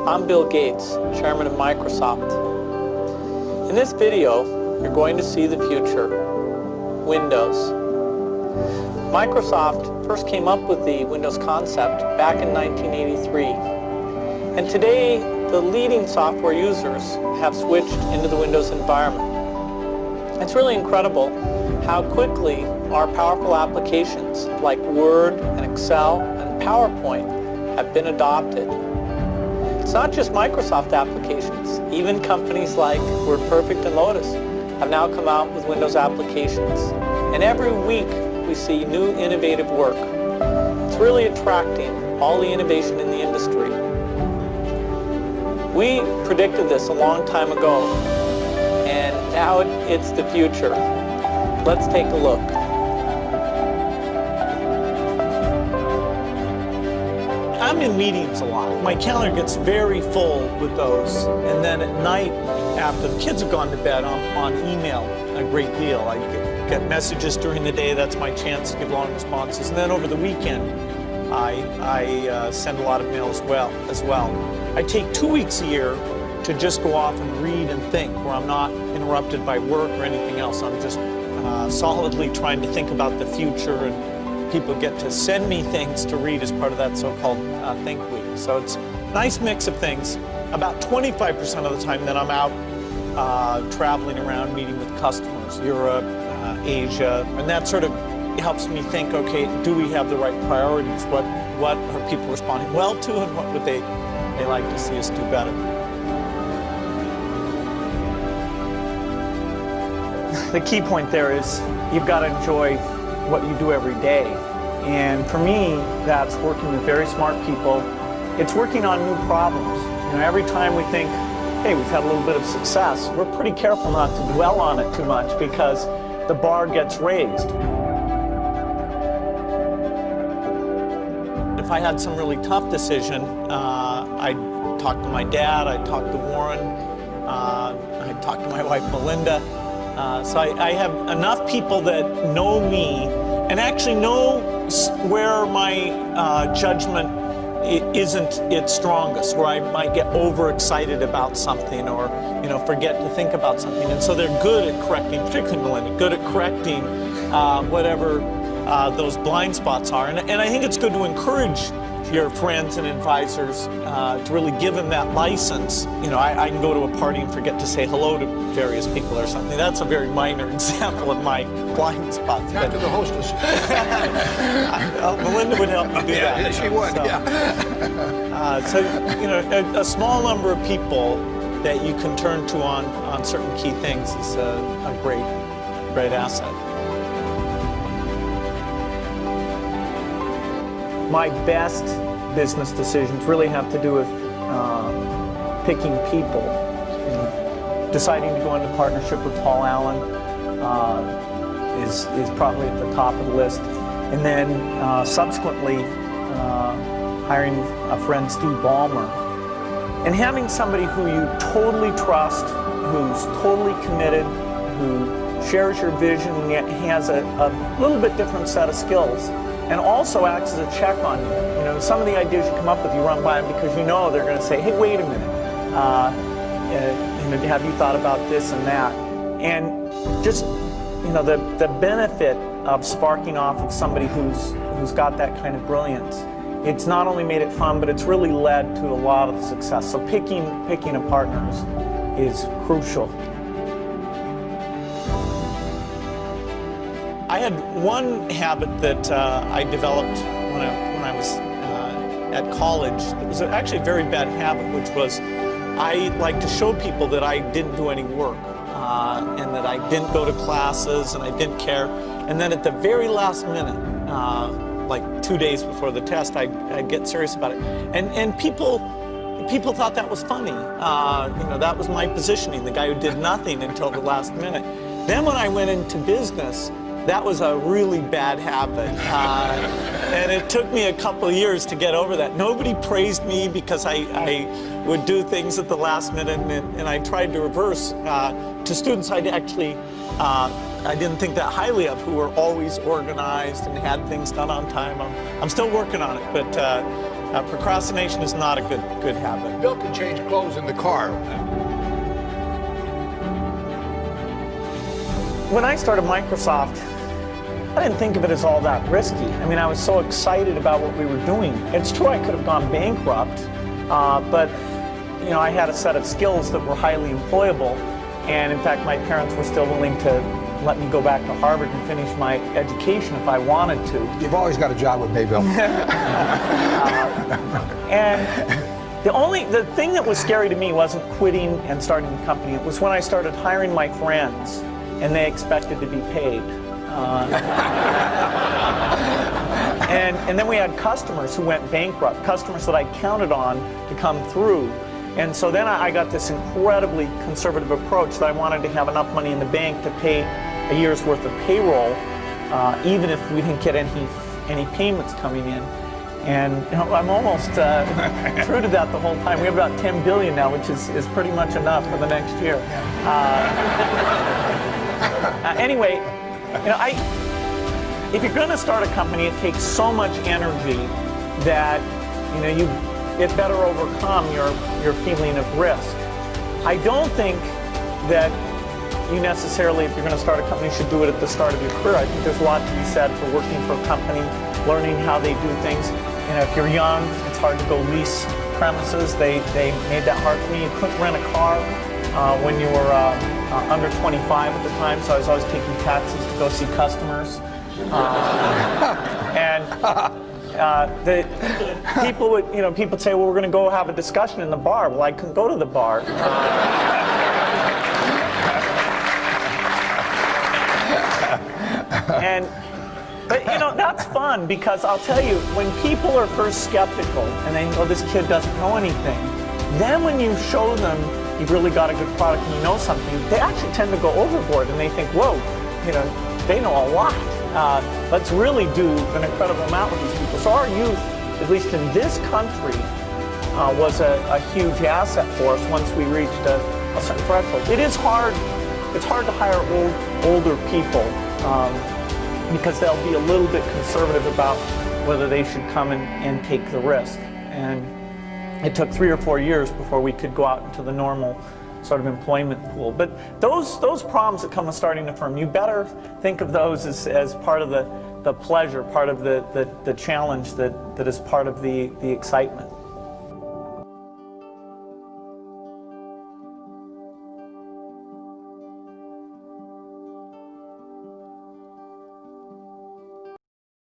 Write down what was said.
I'm Bill Gates, Chairman of Microsoft. In this video, you're going to see the future, Windows. Microsoft first came up with the Windows concept back in 1983. And today, the leading software users have switched into the Windows environment. It's really incredible how quickly our powerful applications like Word and Excel and PowerPoint have been adopted. It's not just Microsoft applications. Even companies like WordPerfect and Lotus have now come out with Windows applications. And every week we see new innovative work. It's really attracting all the innovation in the industry. We predicted this a long time ago, and now it's the future. Let's take a look. I'm in meetings a lot. My calendar gets very full with those. And then at night, after the kids have gone to bed, I'm on email a great deal. I get messages during the day. That's my chance to give long responses. And then over the weekend, I send a lot of mail as well. I take 2 weeks a year to just go off and read and think, where I'm not interrupted by work or anything else. I'm just solidly trying to think about the future, and people get to send me things to read as part of that so-called Think Week. So it's a nice mix of things. About 25% of the time that I'm out traveling around, meeting with customers, Europe, Asia, and that sort of helps me think, okay, do we have the right priorities? What are people responding well to, and what would they like to see us do better? The key point there is you've got to enjoy what you do every day. And for me, that's working with very smart people. It's working on new problems. You know, every time we think, hey, we've had a little bit of success, we're pretty careful not to dwell on it too much because the bar gets raised. If I had some really tough decision, I'd talk to my dad, I'd talk to Warren, I'd talk to my wife Melinda. So I have enough people that know me and actually know where my judgment isn't its strongest, where I might get overexcited about something or, forget to think about something. And so they're good at correcting, particularly Melinda, good at correcting whatever those blind spots are. And I think it's good to encourage your friends and advisors to really give them that license. I can go to a party and forget to say hello to various people or something. That's a very minor example of my blind spots. Not to the hostess. Melinda would help me do that. Yeah, she would, So, a small number of people that you can turn to on certain key things is a great asset. My best business decisions really have to do with picking people. Deciding to go into partnership with Paul Allen is probably at the top of the list. And then subsequently hiring a friend, Steve Ballmer. And having somebody who you totally trust, who's totally committed, who shares your vision and yet has a little bit different set of skills. And also acts as a check on you. Some of the ideas you come up with, you run by them because they're going to say, hey, wait a minute. Have you thought about this and that? And just, the benefit of sparking off of somebody who's got that kind of brilliance, it's not only made it fun, but it's really led to a lot of success. So picking a partner is crucial. I had one habit that I developed when I was at college. It was actually a very bad habit, which was I like to show people that I didn't do any work and that I didn't go to classes and I didn't care. And then at the very last minute, like 2 days before the test, I'd get serious about it. And people thought that was funny. That was my positioning, the guy who did nothing until the last minute. Then when I went into business, that was a really bad habit, and it took me a couple of years to get over that. Nobody praised me because I would do things at the last minute, and I tried to reverse to students I didn't think that highly of, who were always organized and had things done on time. I'm still working on it, but Procrastination is not a good habit. Bill can change clothes in the car. When I started Microsoft, I didn't think of it as all that risky. I mean, I was so excited about what we were doing. It's true I could have gone bankrupt, but you know, I had a set of skills that were highly employable, and in fact, my parents were still willing to let me go back to Harvard and finish my education if I wanted to. You've always got a job with me, Bill. And the thing that was scary to me wasn't quitting and starting the company. It was when I started hiring my friends and they expected to be paid. And then we had customers who went bankrupt, customers that I counted on to come through. And so then I got this incredibly conservative approach that I wanted to have enough money in the bank to pay a year's worth of payroll, even if we didn't get any payments coming in. And you know, I'm almost true to that the whole time. We have about 10 billion now, which is pretty much enough for the next year. Anyway, you know, if you're going to start a company, it takes so much energy that you know it better overcome your feeling of risk. I don't think that you necessarily, if you're going to start a company, should do it at the start of your career. I think there's a lot to be said for working for a company, learning how they do things. You know, if you're young, it's hard to go lease premises. They made that hard for me. You couldn't rent a car when you were under 25 at the time, so I was always taking taxis to go see customers. The people would, you know, people say, well, we're going to go have a discussion in the bar. Well, I couldn't go to the bar. But you know, that's fun, because I'll tell you, when people are first skeptical and they know this kid doesn't know anything, then when you show them you've really got a good product and you know something, they actually tend to go overboard and they think, whoa, you know, they know a lot. Let's really do an incredible amount with these people. So our youth, at least in this country, was a huge asset for us once we reached a certain threshold. It is hard. It's hard to hire older people because they'll be a little bit conservative about whether they should come and take the risk. And it took 3 or 4 years before we could go out into the normal sort of employment pool. But those problems that come with starting a firm, you better think of those as part of the pleasure, part of the challenge that is part of the excitement.